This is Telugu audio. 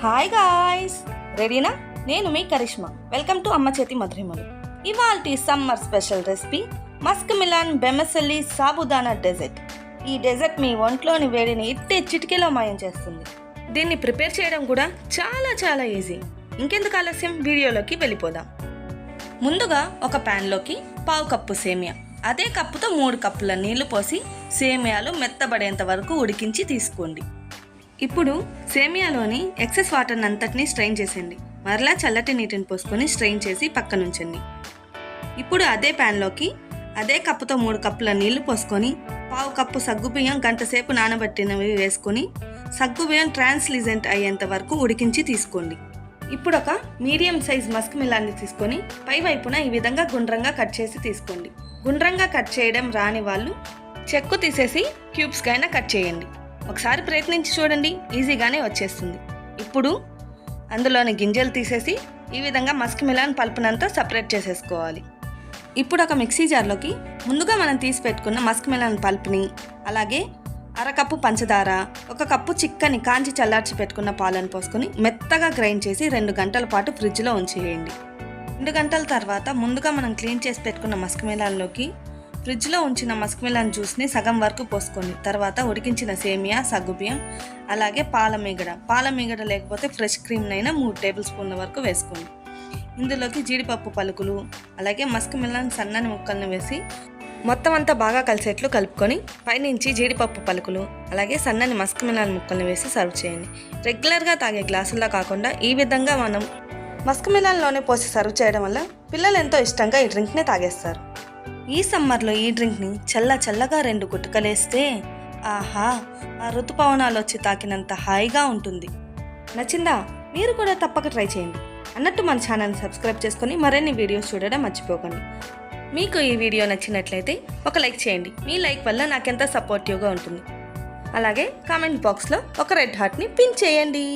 హాయ్ గాయ్స్, రెడీనా? నేను మీ కరిష్మా. వెల్కమ్ టు అమ్మ చేతి మధురిమలు. ఇవాల్టి summer special recipe musk melon vermicelli sabudana dessert. ఈ డెజర్ట్ మీ ఒంట్లోని వేడిని ఇట్టే చిటికెలో మాయం చేస్తుంది. దీన్ని ప్రిపేర్ చేయడం కూడా చాలా ఈజీ. ఇంకెందుకు ఆలస్యం, వీడియోలోకి వెళ్ళిపోదాం. ముందుగా ఒక ప్యాన్లోకి పావు కప్పు సేమియా, అదే కప్పుతో 3 కప్పుల నీళ్లు పోసి సేమియాలు మెత్తబడేంత వరకు ఉడికించి తీసుకోండి. ఇప్పుడు సేమియాలోని ఎక్సెస్ వాటర్ని అంతటినీ స్ట్రెయిన్ చేసేయండి. మరలా చల్లటి నీటిని పోసుకొని స్ట్రెయిన్ చేసి పక్కనుంచండి. ఇప్పుడు అదే ప్యాన్లోకి అదే కప్పుతో 3 కప్పుల నీళ్లు పోసుకొని పావు కప్పు సగ్గుబియ్యం గంటసేపు నానబెట్టినవి వేసుకొని సగ్గుబియ్యం ట్రాన్స్లిజెంట్ అయ్యేంత వరకు ఉడికించి తీసుకోండి. ఇప్పుడు ఒక మీడియం సైజ్ మస్క్ మిలాన్ని తీసుకొని పై వైపున ఈ విధంగా గుండ్రంగా కట్ చేసి తీసుకోండి. గుండ్రంగా కట్ చేయడం రాని వాళ్ళు చెక్కు తీసేసి క్యూబ్స్గా అయినా కట్ చేయండి. ఒకసారి ప్రయత్నించి చూడండి, ఈజీగానే వచ్చేస్తుంది. ఇప్పుడు అందులోని గింజలు తీసేసి ఈ విధంగా మస్క్ మిలాన్ పల్పునంతా సపరేట్ చేసేసుకోవాలి. ఇప్పుడు ఒక మిక్సీ జార్లోకి ముందుగా మనం తీసి పెట్టుకున్న మస్క్ మిలాన్ పల్ప్ని, అలాగే అరకప్పు పంచదార, 1 కప్పు చిక్కని కాంచి చల్లార్చి పెట్టుకున్న పాలను పోసుకొని మెత్తగా గ్రైండ్ చేసి 2 గంటల పాటు ఫ్రిడ్జ్లో ఉంచేయండి. 2 గంటల తర్వాత ముందుగా మనం క్లీన్ చేసి పెట్టుకున్న మస్క్ మిలాన్లోకి ఫ్రిడ్జ్లో ఉంచిన మస్క్ మిలాన్ జ్యూస్ని సగం వరకు పోసుకోండి. తర్వాత ఉడికించిన సేమియా, సగ్గుబియ్యం, అలాగే పాల మీగడ లేకపోతే ఫ్రెష్ క్రీమ్నైనా 3 టేబుల్ స్పూన్ల వరకు వేసుకోండి. ఇందులోకి జీడిపప్పు పలుకులు, అలాగే మస్క్ మిలాన్ సన్నని ముక్కలను వేసి మొత్తం అంతా బాగా కలిసేట్లు కలుపుకొని పైనుంచి జీడిపప్పు పలుకులు, అలాగే సన్నని మస్క్ మిలాన్ ముక్కలను వేసి సర్వ్ చేయండి. రెగ్యులర్గా తాగే గ్లాసుల్లో కాకుండా ఈ విధంగా మనం మస్క్ మిలాన్లోనే పోసి సర్వ్ చేయడం వల్ల పిల్లలు ఎంతో ఇష్టంగా ఈ డ్రింక్ని తాగేస్తారు. ఈ సమ్మర్లో ఈ డ్రింక్ని చల్లగా 2 గుట్టకలేస్తే ఆహా, ఆ ఋతుపవనాలు వచ్చి తాకినంత హాయిగా ఉంటుంది. నచ్చిందా? మీరు కూడా తప్పక ట్రై చేయండి. అన్నట్టు మన ఛానల్ని సబ్స్క్రైబ్ చేసుకొని మరిన్ని వీడియోస్ చూడడం మర్చిపోకండి. మీకు ఈ వీడియో నచ్చినట్లయితే ఒక లైక్ చేయండి. మీ లైక్ వల్ల నాకెంత సపోర్టివ్గా ఉంటుంది. అలాగే కామెంట్ బాక్స్లో ఒక రెడ్ హార్ట్ని పిన్ చేయండి.